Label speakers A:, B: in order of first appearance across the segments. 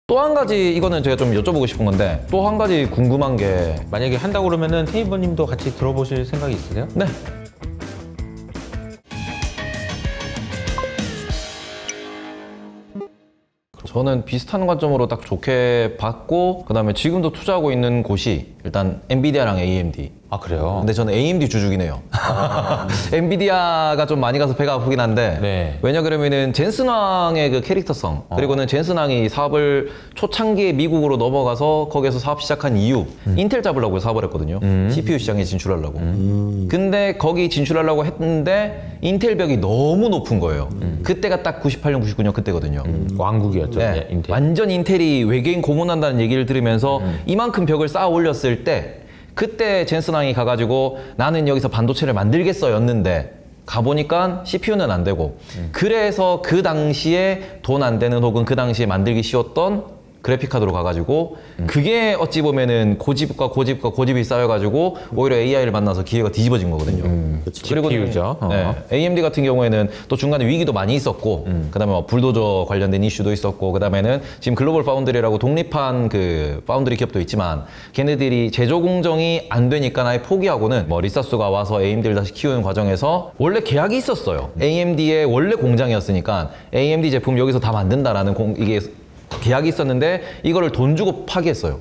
A: 또 한 가지 이거는 제가 좀 여쭤보고 싶은 건데 또 한 가지 궁금한 게
B: 만약에 한다고 그러면은 테이버님도 같이 들어보실 생각이 있으세요?
A: 네. 저는 비슷한 관점으로 딱 좋게 봤고 그 다음에 지금도 투자하고 있는 곳이 일단 엔비디아랑 AMD.
B: 아 그래요?
A: 근데 저는 AMD 주주긴 해요. 엔비디아가 좀 많이 가서 배가 아프긴 한데
B: 네.
A: 왜냐 그러면은 젠슨 왕의 그 캐릭터성 그리고는 젠슨 왕이 사업을 초창기에 미국으로 넘어가서 거기서 사업 시작한 이유 인텔 잡으려고 사업을 했거든요. CPU 시장에 진출하려고. 근데 거기 진출하려고 했는데 인텔 벽이 너무 높은 거예요. 그때가 딱 98년, 99년 그때거든요.
B: 왕국이었죠.
A: 네.
B: 인텔.
A: 완전 인텔이 외계인 고문한다는 얘기를 들으면서 이만큼 벽을 쌓아 올렸을 때 그때 젠슨 왕이 가가지고 나는 여기서 반도체를 만들겠어 였는데 가보니까 CPU는 안 되고 그래서 그 당시에 돈 안 되는 혹은 그 당시에 만들기 쉬웠던 그래픽카드로 가가지고 그게 어찌 보면은 고집과 고집과 고집이 쌓여가지고 오히려 AI를 만나서 기회가 뒤집어진 거거든요. 그리고
B: GPU죠.
A: 네, AMD 같은 경우에는 또 중간에 위기도 많이 있었고 그다음에 뭐 불도저 관련된 이슈도 있었고 그다음에는 지금 글로벌 파운드리라고 독립한 그 파운드리 기업도 있지만 걔네들이 제조 공정이 안 되니까 아예 포기하고는 뭐 리사스가 와서 AMD를 다시 키우는 과정에서 원래 계약이 있었어요. AMD의 원래 공장이었으니까 AMD 제품 여기서 다 만든다라는 이게 계약이 있었는데 이거를 돈 주고 파기했어요.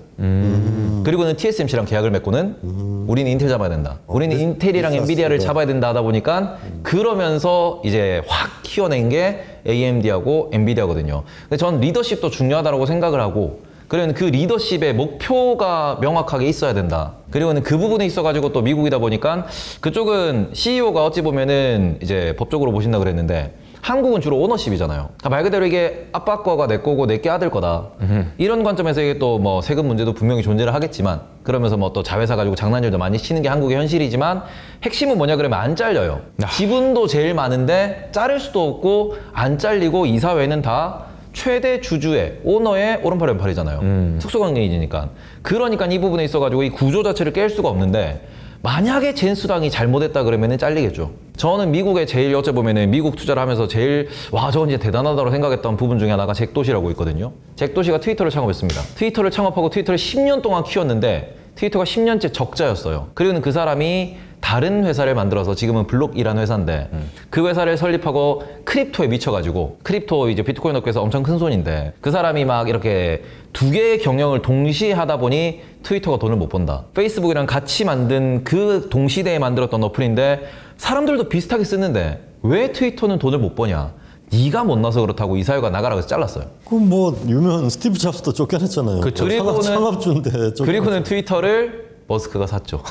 A: 그리고는 TSMC랑 계약을 맺고는 우리는 인텔 잡아야 된다. 우리는 인텔이랑 엔비디아를 잡아야 된다 하다 보니까 그러면서 이제 확 키워낸 게 AMD하고 엔비디아거든요. 근데 전 리더십도 중요하다고 생각을 하고 그러면 그 리더십의 목표가 명확하게 있어야 된다. 그리고는 그 부분에 있어가지고 또 미국이다 보니까 그쪽은 CEO가 어찌 보면은 이제 법적으로 보신다 그랬는데 한국은 주로 오너십이잖아요. 말 그대로 이게 아빠 거가 내 거고 내게 아들 거다. 이런 관점에서 이게 또 뭐 세금 문제도 분명히 존재를 하겠지만 그러면서 뭐 또 자회사 가지고 장난질도 많이 치는 게 한국의 현실이지만 핵심은 뭐냐 그러면 안 잘려요. 지분도 제일 많은데 자를 수도 없고 안 잘리고 이사회는 다 최대 주주의 오너의 오른팔 왼팔이잖아요. 특수관계이니까. 그러니까 이 부분에 있어가지고 이 구조 자체를 깰 수가 없는데 만약에 젠수당이 잘못했다 그러면은 잘리겠죠. 저는 미국에 제일 어째보면은 미국 투자를 하면서 제일 와 저건 이제 대단하다고 생각했던 부분 중에 하나가 잭도시라고 있거든요. 잭도시가 트위터를 창업했습니다. 트위터를 창업하고 트위터를 10년 동안 키웠는데 트위터가 10년째 적자였어요. 그리고는 그 사람이 다른 회사를 만들어서 지금은 블록이라는 회사인데 그 회사를 설립하고 크립토에 미쳐가지고 크립토 이제 비트코인 업계에서 엄청 큰 손인데 그 사람이 막 이렇게 두 개의 경영을 동시에 하다 보니 트위터가 돈을 못 번다. 페이스북이랑 같이 만든 그 동시대에 만들었던 어플인데 사람들도 비슷하게 쓰는데 왜 트위터는 돈을 못 버냐? 네가 못나서 그렇다고 이사회가 나가라고 해서 잘랐어요.
C: 그럼 뭐 유명한 스티브 잡스도 쫓겨났잖아요.
A: 그렇죠.
C: 창업주인데
A: 그리고는 트위터를 머스크가 샀죠.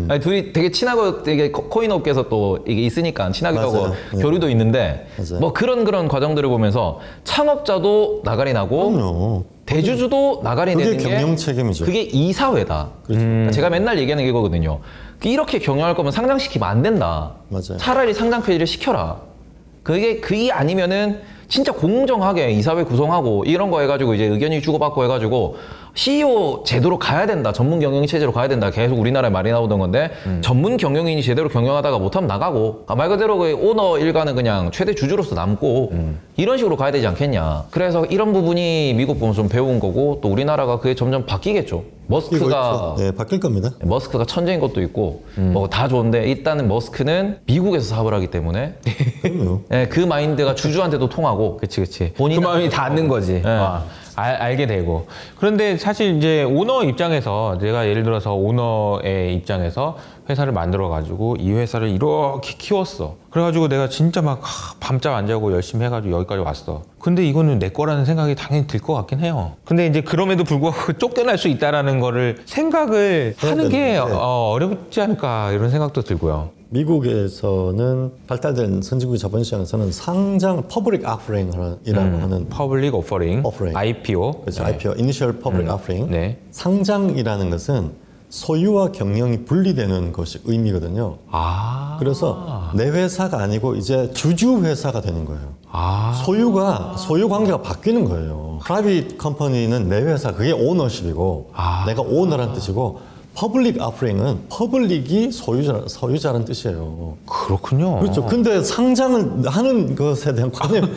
A: 아니, 둘이 되게 친하고 되게 코인 업계에서 또 이게 있으니까 친하기도 하고 교류도 있는데 뭐 그런 과정들을 보면서 창업자도 나가리 나고
C: 그럼요.
A: 대주주도 나가리 내는 게
C: 경영 책임이죠.
A: 그게 이사회다. 그러니까 제가 맨날 얘기하는 게 이거거든요. 이렇게 경영할 거면 상장시키면 안 된다.
C: 맞아요.
A: 차라리 상장 폐지를 시켜라. 그게 아니면은 진짜 공정하게 이사회 구성하고 이런 거 해가지고 이제 의견이 주고받고 해가지고 CEO 제도로 가야 된다. 전문 경영인 체제로 가야 된다. 계속 우리나라에 말이 나오던 건데 전문 경영인이 제대로 경영하다가 못하면 나가고 말 그대로 그 오너 일가는 그냥 최대 주주로서 남고 이런 식으로 가야 되지 않겠냐. 그래서 이런 부분이 미국 보면 좀 배운 거고 또 우리나라가 그게 점점 바뀌겠죠. 머스크가
C: 네, 바뀔 겁니다.
A: 머스크가 천재인 것도 있고 뭐 다 좋은데 일단은 머스크는 미국에서 사업을 하기 때문에
C: 그럼요.
A: 네, 그 마인드가 주주한테도 통하고
B: 그치.
A: 본인
B: 그 마음이 닿는 거지.
A: 네.
B: 알게 되고. 그런데 사실 이제 오너 입장에서 내가 예를 들어서 오너의 입장에서 회사를 만들어 가지고 이 회사를 이렇게 키웠어. 그래가지고 내가 진짜 막 밤잠 안 자고 열심히 해가지고 여기까지 왔어. 근데 이거는 내 거라는 생각이 당연히 들 것 같긴 해요. 근데 이제 그럼에도 불구하고 쫓겨날 수 있다라는 거를 생각을 하는 게 어렵지 않을까 이런 생각도 들고요.
C: 미국에서는 발달된 선진국의 자본시장에서는 상장 퍼블릭 오퍼링이라고 하는
B: 퍼블릭 오퍼링, IPO.
C: 그렇죠. IPO, Initial Public Offering.
B: 네.
C: 상장이라는 것은 소유와 경영이 분리되는 것이 의미거든요. 그래서 내 회사가 아니고 이제 주주 회사가 되는 거예요. 소유 관계가 바뀌는 거예요. 프라이빗 컴퍼니는 내 회사, 그게 오너십이고 내가 오너란 뜻이고 퍼블릭 오퍼링은 퍼블릭이 소유자라는 뜻이에요.
B: 그렇군요.
C: 그렇죠. 근데 상장을 하는 것에 대한 관념이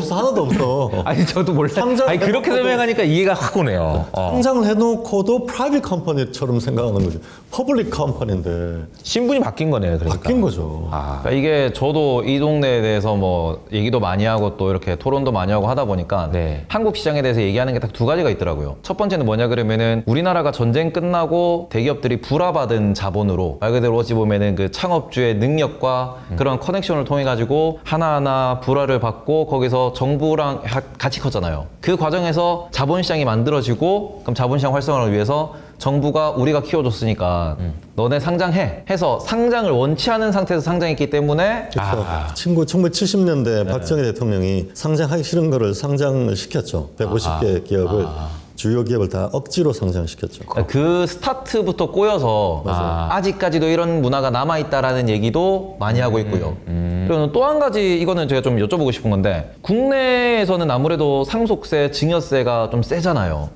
C: 하나도 없어.
B: 아니 저도 몰라요.
C: 상장
B: 아니 그렇게
C: 해놓고도-
B: 설명하니까 이해가 확 오네요.
C: 상장을 해놓고도 프라이빗 컴퍼니처럼 생각하는 거죠. 퍼블릭 컴퍼니인데
B: 신분이 바뀐 거네요. 그러니까.
C: 바뀐 거죠.
A: 그러니까 이게 저도 이 동네에 대해서 뭐 얘기도 많이 하고 또 이렇게 토론도 많이 하고 하다 보니까
B: 네.
A: 한국 시장에 대해서 얘기하는 게 딱 두 가지가 있더라고요. 첫 번째는 뭐냐 그러면은 우리나라가 전쟁 끝나고 대기업들이 불화받은 자본으로 말 그대로 어찌 보면은 그 창업주의 능력과 그런 커넥션을 통해 가지고 하나하나 불화를 받고 거기서 정부랑 같이 컸잖아요. 그 과정에서 자본시장이 만들어지고 그럼 자본시장 활성화를 위해서 정부가 우리가 키워줬으니까 너네 상장해 해서 상장을 원치 않은 상태에서 상장했기 때문에
C: 그래서 1970년대 박정희 대통령이 상장하기 싫은 거를 상장을 시켰죠. 150개 기업을 주요 기업을 다 억지로 상장시켰죠.
A: 그 스타트부터 꼬여서 아직까지도 이런 문화가 남아있다라는 얘기도 많이 하고 있고요. 그리고 또 한 가지 이거는 제가 좀 여쭤보고 싶은 건데 국내에서는 아무래도 상속세, 증여세가 좀 세잖아요.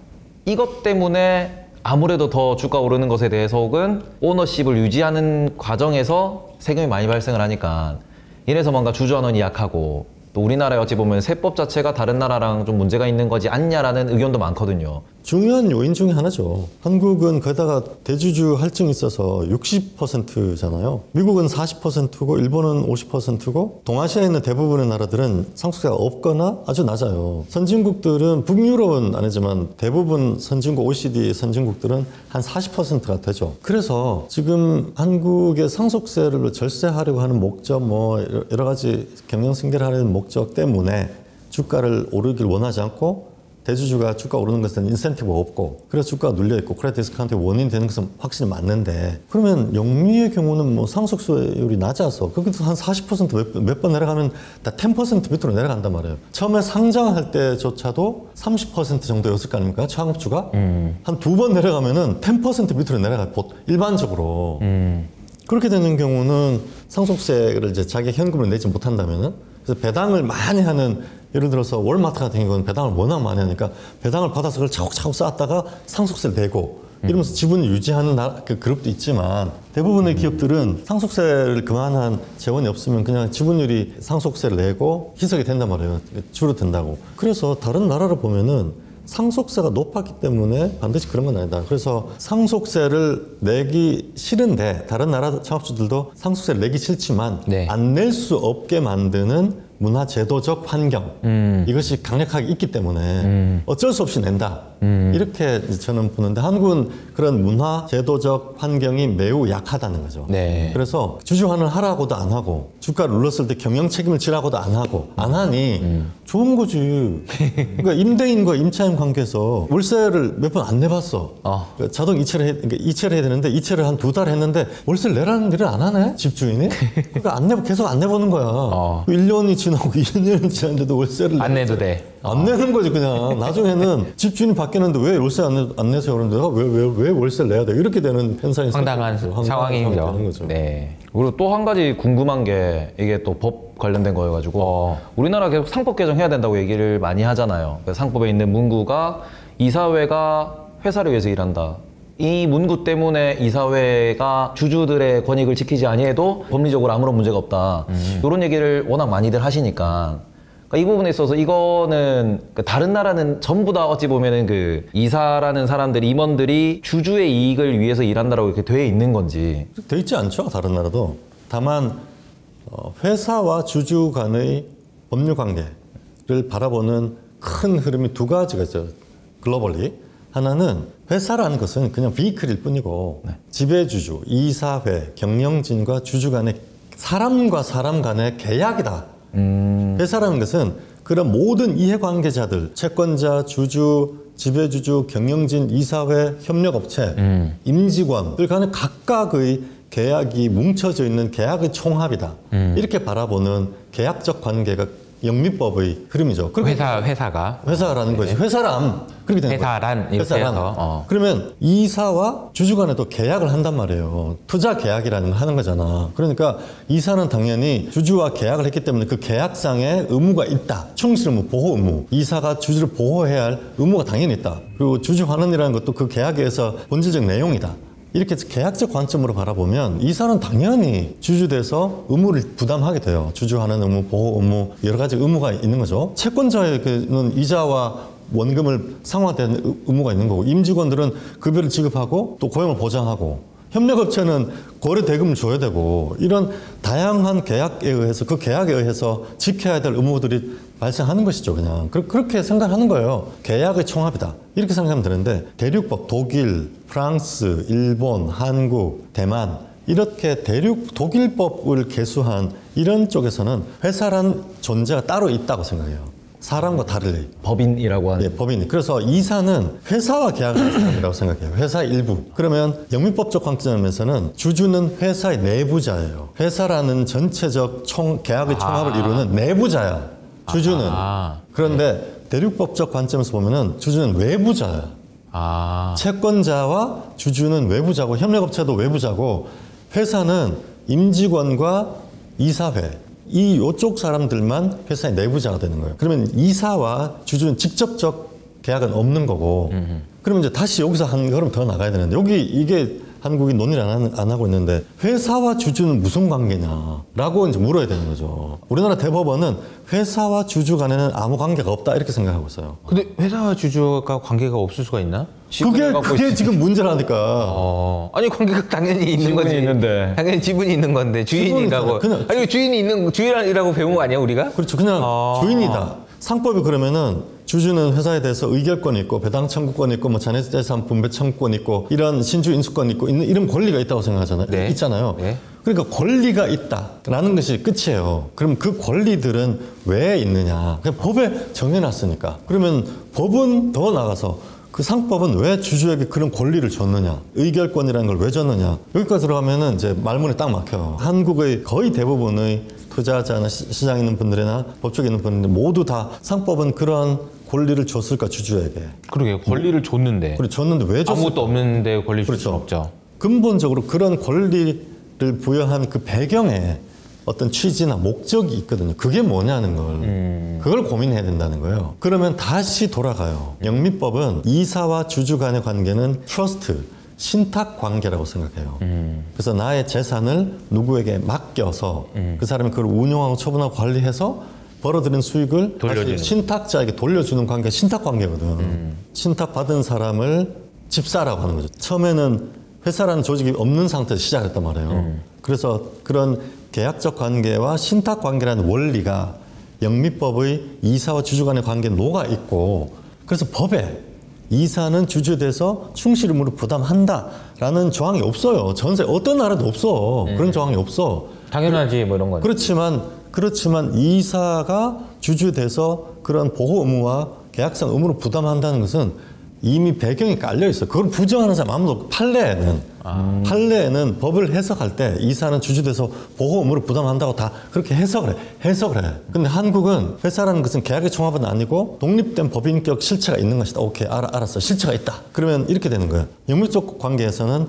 A: 이것 때문에 아무래도 더 주가 오르는 것에 대해서 혹은 오너십을 유지하는 과정에서 세금이 많이 발생을 하니까 이래서 뭔가 주주환원이 약하고 또 우리나라에 어찌 보면 세법 자체가 다른 나라랑 좀 문제가 있는 거지 않냐라는 의견도 많거든요.
C: 중요한 요인 중에 하나죠. 한국은 거기다가 대주주 할증이 있어서 60%잖아요. 미국은 40%고 일본은 50%고 동아시아에 있는 대부분의 나라들은 상속세가 없거나 아주 낮아요. 선진국들은 북유럽은 아니지만 대부분 선진국 OECD 선진국들은 한 40%가 되죠. 그래서 지금 한국의 상속세를 절세하려고 하는 목적 뭐 여러 가지 경영 승계를 하려는 목적 때문에 주가를 오르길 원하지 않고 대주주가 주가 오르는 것은 인센티브가 없고 그래서 주가가 눌려있고 크레딧 디스카운트의 원인이 되는 것은 확실히 맞는데 그러면 영미의 경우는 뭐 상속세율이 낮아서 거기서 한 40% 몇 번 내려가면 다 10% 밑으로 내려간단 말이에요. 처음에 상장할 때조차도 30% 정도였을 거 아닙니까? 창업주가 한 두 번 내려가면은 10% 밑으로 내려가요. 일반적으로. 그렇게 되는 경우는 상속세를 이제 자기 현금을 내지 못한다면은 그래서 배당을 많이 하는 예를 들어서 월마트 같은 경우는 배당을 워낙 많이 하니까 배당을 받아서 그걸 차곡차곡 쌓았다가 상속세를 내고 이러면서 지분을 유지하는 그 그룹도 있지만 대부분의 기업들은 상속세를 그만한 재원이 없으면 그냥 지분율이 상속세를 내고 희석이 된단 말이에요. 줄어든다고. 그래서 다른 나라를 보면은 상속세가 높았기 때문에 반드시 그런 건 아니다. 그래서 상속세를 내기 싫은데 다른 나라 창업주들도 상속세를 내기 싫지만
B: 네.
C: 안 낼 수 없게 만드는 문화 제도적 환경 이것이 강력하게 있기 때문에 어쩔 수 없이 낸다. 이렇게 저는 보는데 한국은 그런 문화 제도적 환경이 매우 약하다는 거죠.
B: 네.
C: 그래서 주주환원 하라고도 안 하고 주가를 눌렀을 때 경영 책임을 지라고도 안 하고 안 하니 좋은 거지. 그러니까 임대인과 임차인 관계에서 월세를 몇 번 안 내봤어. 그러니까 자동 이체를 해야 되는데 이체를 한 2달 했는데 월세를 내라는 일을 안 하네 집주인이. 그러니까 계속 안 내보는 거야. 1년이 지나고 2년이 지났는데도 월세를
B: 안 내도 돼.
C: 안 내는 거지 그냥. 나중에는 집주인이 바뀌었는데 왜 월세 안 내세요? 그러는데 내가 왜 월세를 내야 돼? 이렇게 되는 현상이
B: 황당한 상황이죠.
C: 되는 거죠.
B: 네.
A: 그리고 또 한 가지 궁금한 게 이게 또 법 관련된 거여가지고 우리나라 계속 상법 개정해야 된다고 얘기를 많이 하잖아요. 그 상법에 있는 문구가 이사회가 회사를 위해서 일한다. 이 문구 때문에 이사회가 주주들의 권익을 지키지 아니해도 법리적으로 아무런 문제가 없다. 이런 얘기를 워낙 많이들 하시니까 그러니까 이 부분에 있어서 이거는 다른 나라는 전부 다 어찌 보면은 그 이사라는 사람들이 임원들이 주주의 이익을 위해서 일한다라고 이렇게 돼 있는 건지
C: 돼 있지 않죠 다른 나라도. 다만 회사와 주주 간의 법률 관계를 바라보는 큰 흐름이 두 가지가 있어요. 글로벌리. 하나는 회사라는 것은 그냥 비클일 뿐이고 지배주주, 이사회, 경영진과 주주 간의 사람과 사람 간의 계약이다. 회사라는 것은 그런 모든 이해관계자들, 채권자, 주주, 지배주주, 경영진, 이사회, 협력업체, 임직원들 간의 각각의 계약이 뭉쳐져 있는 계약의 총합이다. 이렇게 바라보는 계약적 관계가 영미법의 흐름이죠. 회사라는 것이 회사람 그렇게 되는
B: 회사란
C: 거예요.
B: 이렇게 해서
C: 그러면 이사와 주주 간에도 계약을 한단 말이에요. 투자 계약이라는 걸 하는 거잖아. 그러니까 이사는 당연히 주주와 계약을 했기 때문에 그 계약상에 의무가 있다. 충실 의무, 보호 의무. 이사가 주주를 보호해야 할 의무가 당연히 있다. 그리고 주주 환원이라는 것도 그 계약에서 본질적 내용이다. 이렇게 계약적 관점으로 바라보면 이사는 당연히 주주돼서 의무를 부담하게 돼요. 주주하는 의무, 보호 의무, 여러 가지 의무가 있는 거죠. 채권자에게는 이자와 원금을 상환되는 의무가 있는 거고, 임직원들은 급여를 지급하고 또 고용을 보장하고, 협력업체는 거래 대금을 줘야 되고, 이런 다양한 계약에 의해서, 그 계약에 의해서 지켜야 될 의무들이 발생하는 것이죠. 그냥 그렇게 생각하는 거예요. 계약의 총합이다, 이렇게 생각하면 되는데, 대륙법, 독일, 프랑스, 일본, 한국, 대만, 이렇게 대륙 독일법을 개수한 이런 쪽에서는 회사란 존재가 따로 있다고 생각해요. 사람과 다르게.
A: 법인이라고 하는.
C: 네, 법인. 그래서 이사는 회사와 계약하는 사람이라고 생각해요. 회사 일부. 그러면 영미법적 관점에서는 주주는 회사의 내부자예요. 회사라는 전체적 계약의 총합을 이루는 내부자야. 주주는. 그런데 대륙법적 관점에서 보면은 주주는 외부자야. 채권자와 주주는 외부자고, 협력업체도 외부자고, 회사는 임직원과 이사회, 이쪽 사람들만 회사의 내부자가 되는 거예요. 그러면 이사와 주주는 직접적 계약은 없는 거고, 그러면 이제 다시 여기서 한 걸음 더 나가야 되는데, 여기 이게 한국이 논의를 안 하고 있는데, 회사와 주주는 무슨 관계냐라고 이제 물어야 되는 거죠. 우리나라 대법원은 회사와 주주 간에는 아무 관계가 없다, 이렇게 생각하고 있어요.
B: 근데 회사와 주주가 관계가 없을 수가 있나?
C: 그게 지금 문제라니까.
B: 아니 관계가 당연히 있는 거지.
A: 있는데.
B: 당연히 지분이 있는 건데 주인이라고.
C: 그냥
B: 아니 주인이라고 배운 거 아니야 우리가?
C: 그렇죠. 그냥 주인이다. 상법이 그러면은 주주는 회사에 대해서 의결권이 있고, 배당 청구권이 있고, 뭐 자녀재산 분배 청구권이 있고, 이런 신주 인수권이 있고, 이런 권리가 있다고 생각하잖아요.
B: 네.
C: 있잖아요.
B: 네.
C: 그러니까 권리가 있다라는 것이 끝이에요. 그럼 그 권리들은 왜 있느냐? 그냥 법에 정해놨으니까. 그러면 법은 더 나가서 그 상법은 왜 주주에게 그런 권리를 줬느냐? 의결권이라는 걸 왜 줬느냐? 여기까지 들어가면은 이제 말문이 딱 막혀요. 한국의 거의 대부분의 투자자나 시장에 있는 분들이나 법조계 있는 분들 모두 다 상법은 그런 권리를 줬을까, 주주에게?
B: 그러게 권리를 줬는데.
C: 그래, 줬는데 왜 줬을까?
B: 아무것도 없는데 권리 줄 수는
C: 그렇죠.
B: 없죠.
C: 근본적으로 그런 권리를 부여한 그 배경에 어떤 취지나 목적이 있거든요. 그게 뭐냐는 걸, 그걸 고민해야 된다는 거예요. 그러면 다시 돌아가요. 영미법은 이사와 주주 간의 관계는 트러스트, 신탁 관계라고 생각해요. 그래서 나의 재산을 누구에게 맡겨서 그 사람이 그걸 운용하고 처분하고 관리해서 벌어들인 수익을
B: 돌려주는.
C: 다시 신탁자에게 돌려주는 관계가 신탁 관계거든. 신탁 받은 사람을 집사라고 하는 거죠. 처음에는 회사라는 조직이 없는 상태에서 시작했단 말이에요. 그래서 그런 계약적 관계와 신탁 관계라는 원리가 영미법의 이사와 주주 간의 관계에 녹아 있고, 그래서 법에 이사는 주주에 대해서 충실 의무를 부담한다라는 조항이 없어요. 전세 어떤 나라도 없어. 그런 조항이 없어.
B: 당연하지 뭐 이런 건.
C: 그렇지만 이사가 주주에 대해서 그런 보호 의무와 계약상 의무를 부담한다는 것은 이미 배경이 깔려 있어. 그걸 부정하는 사람 아무도 없고, 판례에는 법을 해석할 때 이사는 주주돼서 보호 의무를 부담한다고 다 그렇게 해석을 해. 근데 한국은 회사라는 것은 계약의 총합은 아니고 독립된 법인격 실체가 있는 것이다. 오케이, 알았어. 실체가 있다. 그러면 이렇게 되는 거예요. 영미적 관계에서는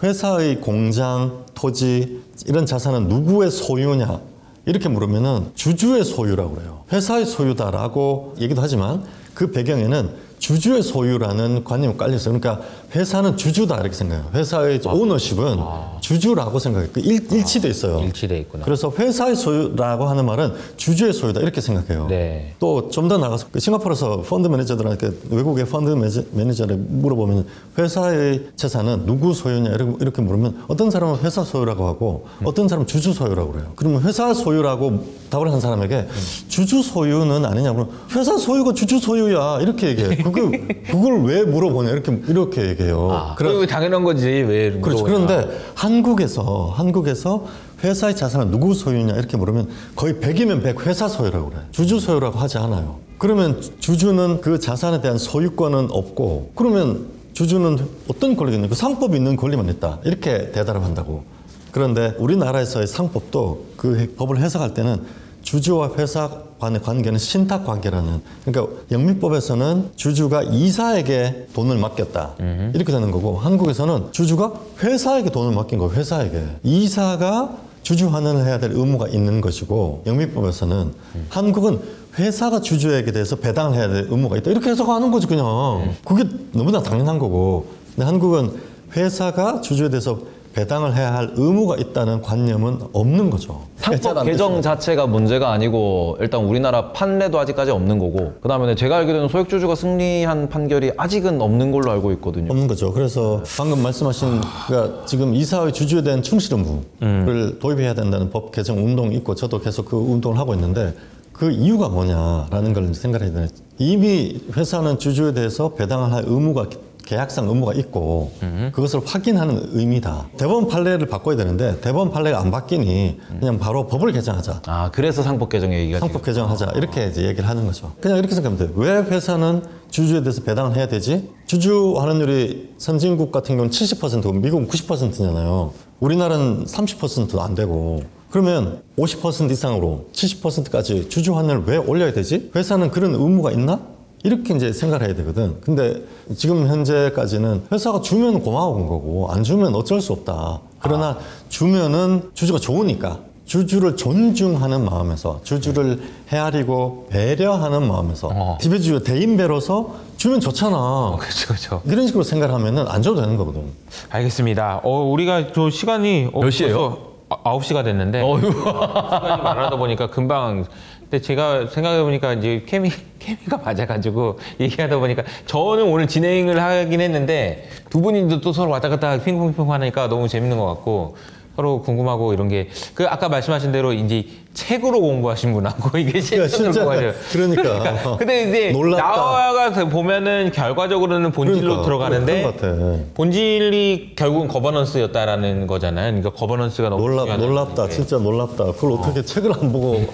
C: 회사의 공장, 토지, 이런 자산은 누구의 소유냐? 이렇게 물으면은 주주의 소유라고 그래요. 회사의 소유다라고 얘기도 하지만 그 배경에는 주주의 소유라는 관념이 깔려있어요. 그러니까 회사는 주주다, 이렇게 생각해요. 회사의 오너십은 주주라고 생각해요. 일치돼 있어요.
B: 일치돼 있구나.
C: 그래서 회사의 소유라고 하는 말은 주주의 소유다, 이렇게 생각해요.
B: 네.
C: 또 좀 더 나가서 싱가포르에서 펀드 매니저들한테, 외국의 펀드 매니저를 물어보면 회사의 재산은 누구 소유냐 이렇게 물으면 어떤 사람은 회사 소유라고 하고 어떤 사람은 주주 소유라고 그래요. 그러면 회사 소유라고 답을 한 사람에게 주주 소유는 아니냐 그러면 회사 소유가 주주 소유야, 이렇게 얘기해요. 그걸 왜 물어보냐, 이렇게 얘기해요.
B: 그럼 당연한 거지 왜 물어보냐.
C: 그렇죠. 그런데 한국에서 회사의 자산은 누구 소유냐 이렇게 물으면 거의 100이면 100 회사 소유라고 그래요. 주주 소유라고 하지 않아요. 그러면 주주는 그 자산에 대한 소유권은 없고, 그러면 주주는 어떤 권리가 있냐? 그 상법이 있는 권리만 있다, 이렇게 대답을 한다고. 그런데 우리나라에서의 상법도 그 법을 해석할 때는 주주와 회사 간의 관계는 신탁 관계라는, 그러니까 영미법에서는 주주가 이사에게 돈을 맡겼다, 이렇게 되는 거고, 한국에서는 주주가 회사에게 돈을 맡긴 거예요. 회사에게. 이사가 주주 환원을 해야 될 의무가 있는 것이고, 영미법에서는 한국은 회사가 주주에게 대해서 배당을 해야 될 의무가 있다, 이렇게 해석하는 거지 그냥. 그게 너무나 당연한 거고. 근데 한국은 회사가 주주에 대해서 배당을 해야 할 의무가 있다는 관념은 없는 거죠.
A: 상법 개정 자체가 문제가 아니고 일단 우리나라 판례도 아직까지 없는 거고 그다음에 제가 알기로는 소액주주가 승리한 판결이 아직은 없는 걸로 알고 있거든요.
C: 없는 거죠. 그래서 방금 말씀하신 그러니까 지금 이사회 주주에 대한 충실 의무를 도입해야 된다는 법 개정 운동이 있고 저도 계속 그 운동을 하고 있는데 그 이유가 뭐냐라는 걸 생각해야 되는 이미 회사는 주주에 대해서 배당을 할 의무가 계약상 의무가 있고 그것을 확인하는 의미다. 대법원 판례를 바꿔야 되는데 대법원 판례가 안 바뀌니 그냥 바로 법을 개정하자.
A: 아 그래서 상법 개정 얘기가
C: 상법 개정하자 이렇게 이제 얘기를 하는 거죠. 그냥 이렇게 생각하면 돼요. 왜 회사는 주주에 대해서 배당을 해야 되지? 주주 환원율이 선진국 같은 경우는 70%고 미국은 90%잖아요. 우리나라는 30%도 안 되고 그러면 50% 이상으로 70%까지 주주 환원을 왜 올려야 되지? 회사는 그런 의무가 있나? 이렇게 이제 생각을 해야 되거든. 근데 지금 현재까지는 회사가 주면 고마운 거고 안 주면 어쩔 수 없다. 그러나 주면은 주주가 좋으니까 주주를 존중하는 마음에서 주주를 헤아리고 배려하는 마음에서 지배주주 대인배로서 주면 좋잖아.
B: 그렇죠.
C: 이런 식으로 생각하면은 안 줘도 되는 거거든.
B: 알겠습니다. 우리가 저 시간이
A: 몇 시예요?
B: 9시가 됐는데 시간이 말하다 보니까 금방. 근데 제가 생각해 보니까 이제 케미가 맞아가지고 얘기하다 보니까 저는 오늘 진행을 하긴 했는데 두 분이 또 서로 왔다 갔다 핑퐁핑퐁 하니까 너무 재밌는 것 같고 서로 궁금하고 이런 게 그 아까 말씀하신 대로 이제 책으로 공부하신 분하고 이게 실제로 공부하죠.
C: 그러니까.
B: 근데 이제
C: 놀랍다.
B: 나와가 보면은 결과적으로는 본질로 들어가는데 본질이 결국은 거버넌스였다라는 거잖아요. 그러니까 거버넌스가 너무
C: 놀랍다. 진짜 놀랍다. 그걸 어떻게 책을 안 보고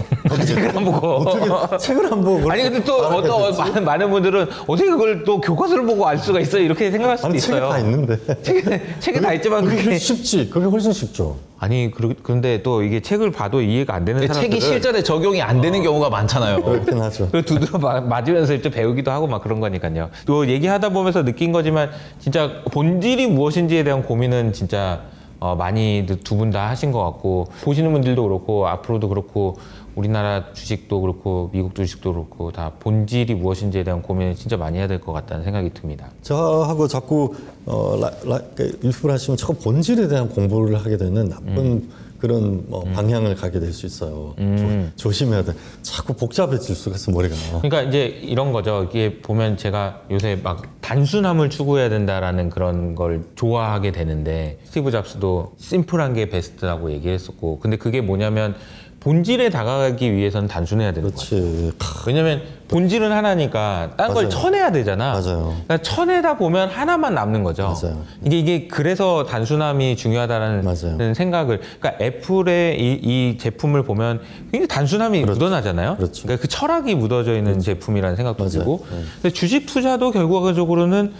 B: 책을 안 보고
C: 어떻게 책을 안 보고
B: 아니 근데 또 어떤 많은 분들은 어떻게 그걸 또 교과서를 보고 알 수가 있어요. 이렇게 생각할 수도 있어요.
C: 책에 다 있는데.
B: 책에 다 있지만
C: 그게 쉽지. 그게 훨씬 쉽죠.
B: 아니 그런데 또 이게 책을 봐도 이해가 안 되는 사람들은
A: 책이 실전에 적용이 안 되는 경우가 많잖아요.
C: 그렇긴 하죠.
B: 두드러 맞으면서 또 배우기도 하고 막 그런 거니까요. 또 얘기하다 보면서 느낀 거지만 진짜 본질이 무엇인지에 대한 고민은 진짜 많이 두 분 다 하신 것 같고 보시는 분들도 그렇고 앞으로도 그렇고 우리나라 주식도 그렇고 미국 주식도 그렇고 다 본질이 무엇인지에 대한 고민을 진짜 많이 해야 될 것 같다는 생각이 듭니다.
C: 저하고 자꾸 일프를 하시면 자꾸 본질에 대한 공부를 하게 되는 나쁜 그런 방향을 가게 될 수 있어요. 조심해야 돼. 자꾸 복잡해질 수가 있어 머리가.
B: 그러니까 이제 이런 거죠. 이게 보면 제가 요새 막 단순함을 추구해야 된다라는 그런 걸 좋아하게 되는데 스티브 잡스도 심플한 게 베스트라고 얘기했었고 근데 그게 뭐냐면 본질에 다가가기 위해서는 단순해야 되는 거죠. 왜냐면 본질은 하나니까 딴 걸 쳐내야 되잖아.
C: 맞아요.
B: 그러니까 쳐내다 보면 하나만 남는 거죠.
C: 맞아요.
B: 이게 그래서 단순함이 중요하다라는
C: 맞아요.
B: 생각을. 그러니까 애플의 이 제품을 보면 굉장히 단순함이 묻어나잖아요.
C: 그렇죠.
B: 그러니까 그 철학이 묻어져 있는 제품이라는 생각도
C: 맞아요.
B: 들고.
C: 네.
B: 근데 주식 투자도 결과적으로는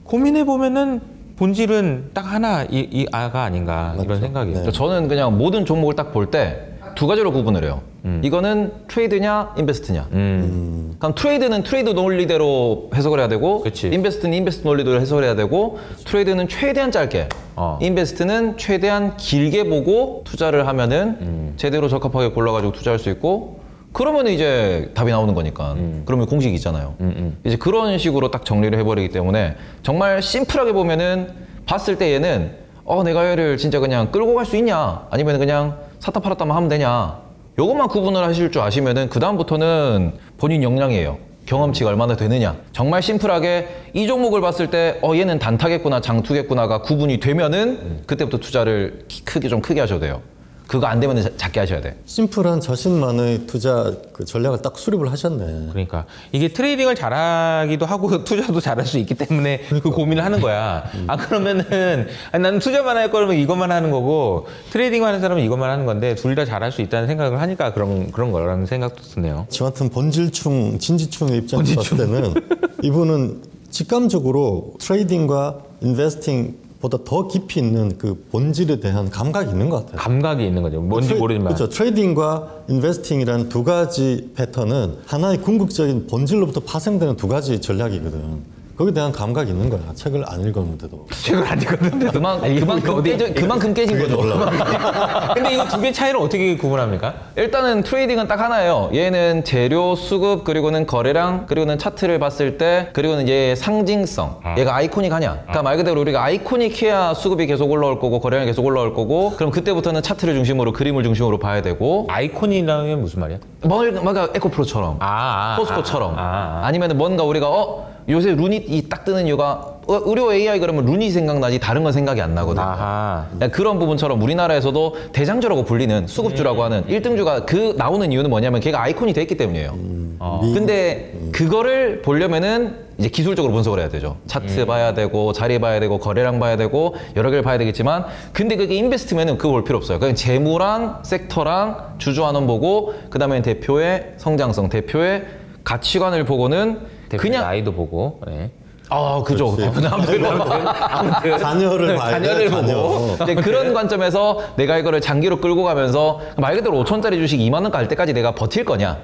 B: 고민해 보면은 본질은 딱 하나 이 아가 아닌가
C: 맞죠.
B: 이런 생각이.
C: 네.
A: 저는 그냥 모든 종목을 딱 볼 때 두 가지로 구분을 해요. 이거는 트레이드냐 인베스트냐. 그럼 트레이드는 트레이드 논리대로 해석을 해야 되고
B: 그치.
A: 인베스트는 인베스트 논리대로 해석을 해야 되고 트레이드는 최대한 짧게 인베스트는 최대한 길게 보고 투자를 하면은 제대로 적합하게 골라가지고 투자할 수 있고 그러면 이제 답이 나오는 거니까 그러면 공식이 있잖아요. 이제 그런 식으로 딱 정리를 해버리기 때문에 정말 심플하게 보면은 봤을 때 얘는 내가 얘를 진짜 그냥 끌고 갈 수 있냐 아니면 그냥 샀다 팔았다만 하면 되냐 요것만 구분을 하실 줄 아시면은 그 다음부터는 본인 역량이에요. 경험치가 얼마나 되느냐. 정말 심플하게 이 종목을 봤을 때 얘는 단타겠구나 장투겠구나가 구분이 되면은 그때부터 투자를 크게 하셔도 돼요. 그거 안 되면 작게 하셔야 돼.
C: 심플한 자신만의 투자 그 전략을 딱 수립을 하셨네.
B: 그러니까 이게 트레이딩을 잘하기도 하고 투자도 잘할 수 있기 때문에 그 고민을 하는 거야. 그러면은 나는 투자만 할 거면 이것만 하는 거고 트레이딩 하는 사람은 이것만 하는 건데 둘 다 잘할 수 있다는 생각을 하니까 그런 거라는 생각도 드네요.
C: 저 같은 본질충, 진지충의 입장에서 봤을 때는 이분은 직감적으로 트레이딩과 인베스팅 보다 더 깊이 있는 그 본질에 대한 감각이 있는 것 같아요.
B: 감각이 있는 거죠. 뭔지 모르지만.
C: 그렇죠. 트레이딩과 인베스팅이라는 두 가지 패턴은 하나의 궁극적인 본질로부터 파생되는 두 가지 전략이거든. 거기에 대한 감각이 있는 거야. 책을 안 읽었는데도.
B: 책을 안 읽었는데.
A: 그만큼 깨진 거죠.
B: 근데 이거 두 개 차이를 어떻게 구분합니까?
A: 일단은 트레이딩은 딱 하나예요. 얘는 재료 수급, 그리고는 거래량, 그리고는 차트를 봤을 때, 그리고는 얘의 상징성. 얘가 아이코닉하냐. 그러니까 말 그대로 우리가 아이코닉해야 수급이 계속 올라올 거고 거래량이 계속 올라올 거고, 그럼 그때부터는 차트를 중심으로, 그림을 중심으로 봐야 되고.
B: 아이콘이라는 게 무슨 말이야?
A: 뭔가 에코프로처럼, 포스코처럼, 아니면 뭔가 우리가 요새 루닛이 딱 뜨는 이유가 의료 AI 그러면 루닛이 생각나지 다른 건 생각이 안 나거든요. 그런 부분처럼 우리나라에서도 대장주라고 불리는 수급주라고 하는 1등주가 그 나오는 이유는 뭐냐면 걔가 아이콘이 돼 있기 때문이에요. 근데 그거를 보려면은 이제 기술적으로 분석을 해야 되죠. 차트 봐야 되고 자리 봐야 되고 거래량 봐야 되고 여러 개를 봐야 되겠지만, 근데 그게 인베스트면은 그거 볼 필요 없어요. 그냥 재무랑 섹터랑 주주환원 보고, 그 다음에 대표의 성장성, 대표의 가치관을 보고는 그냥
B: 나이도 보고. 네.
A: 그죠. 아무튼
C: 자녀를 봐야 돼.
A: 자녀를 보고. 이제 그런 관점에서 내가 이거를 장기로 끌고 가면서 말 그대로 5천짜리 주식 2만 원 갈 때까지 내가 버틸 거냐.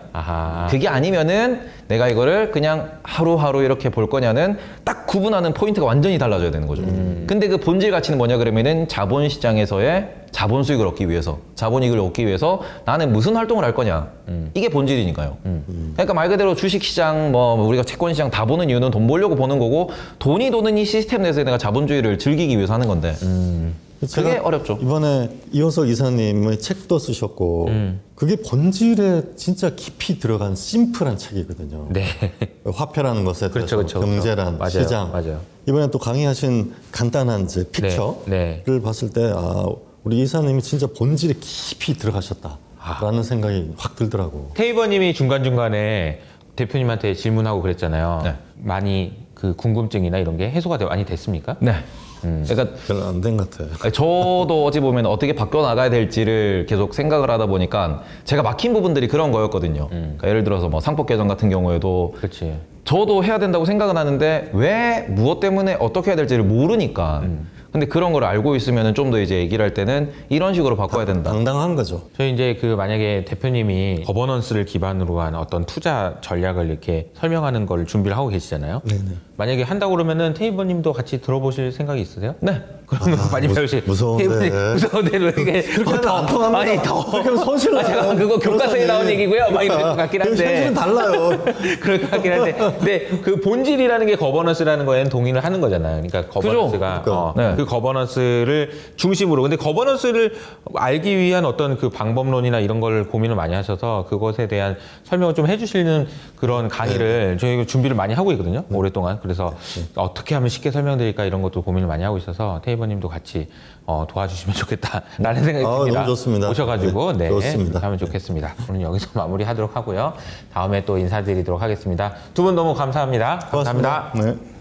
A: 그게 아니면은 내가 이거를 그냥 하루하루 이렇게 볼 거냐는 딱 구분하는 포인트가 완전히 달라져야 되는 거죠. 근데 그 본질 가치는 뭐냐 그러면은 자본시장에서의 자본 수익을 얻기 위해서, 자본이익을 얻기 위해서 나는 무슨 활동을 할 거냐. 이게 본질이니까요. 그러니까 말 그대로 주식시장, 우리가 채권시장 다 보는 이유는 돈 벌려고 보는 거고, 돈이 도는 이 시스템 내에서 내가 자본주의를 즐기기 위해서 하는 건데 그게 어렵죠.
C: 이번에 이호석 이사님의 책도 쓰셨고 그게 본질에 진짜 깊이 들어간 심플한 책이거든요.
B: 네.
C: 화폐라는 것에 대해서,
B: 그렇죠.
C: 경제란,
B: 맞아요.
C: 시장.
B: 맞아요.
C: 이번에 또 강의하신 간단한 이제 픽처를 봤을 때 우리 이사님이 진짜 본질에 깊이 들어가셨다라는 생각이 확 들더라고.
B: 테이버님이 중간중간에 대표님한테 질문하고 그랬잖아요.
A: 네.
B: 많이 그 궁금증이나 이런 게 해소가 많이 됐습니까?
A: 네. 그러니까
C: 별로 안 된 것 같아.
A: 저도 어찌 보면 어떻게 바뀌어 나가야 될지를 계속 생각을 하다 보니까 제가 막힌 부분들이 그런 거였거든요. 그러니까 예를 들어서 상법 개정 같은 경우에도
B: 그렇지.
A: 저도 해야 된다고 생각은 하는데 왜 무엇 때문에 어떻게 해야 될지를 모르니까. 근데 그런 걸 알고 있으면 좀 더 이제 얘기를 할 때는 이런 식으로 바꿔야 된다.
C: 당당한 거죠.
B: 저희 이제 그 만약에 대표님이 거버넌스를 기반으로 한 어떤 투자 전략을 이렇게 설명하는 걸 준비를 하고 계시잖아요.
C: 네네.
B: 만약에 한다고 그러면은 테이버님도 같이 들어보실 생각이 있으세요?
A: 네.
B: 그러면 많이 배우실.
C: 무서운데.
B: 무서운데 왜 이게
C: 그렇게 하면 안 통합니다.
B: 아니 더.
C: 그렇게 하면 손실 나요.
B: 제가 그거 교과서에 나온 얘기고요. 막 이럴 것 같긴 한데.
C: 현실은 달라요.
B: 그럴 것 같긴 한데. 근데 그 본질이라는 게 거버넌스라는 거에는 동의를 하는 거잖아요. 그러니까 거버넌스가 그 거버넌스를 중심으로. 근데 거버넌스를 알기 위한 어떤 그 방법론이나 이런 걸 고민을 많이 하셔서 그것에 대한 설명을 좀 해주시는 그런 강의를 저희가 준비를 많이 하고 있거든요. 오랫동안. 그래서 어떻게 하면 쉽게 설명드릴까 이런 것도 고민을 많이 하고 있어서 테이버님도 같이 도와주시면 좋겠다라는 생각이 듭니다.
C: 너무 좋습니다.
B: 오셔가지고 네,
C: 좋습니다.
B: 하면 좋겠습니다. 오늘 여기서 마무리하도록 하고요. 다음에 또 인사드리도록 하겠습니다. 두 분 너무 감사합니다.
C: 고맙습니다.
B: 감사합니다.
C: 네.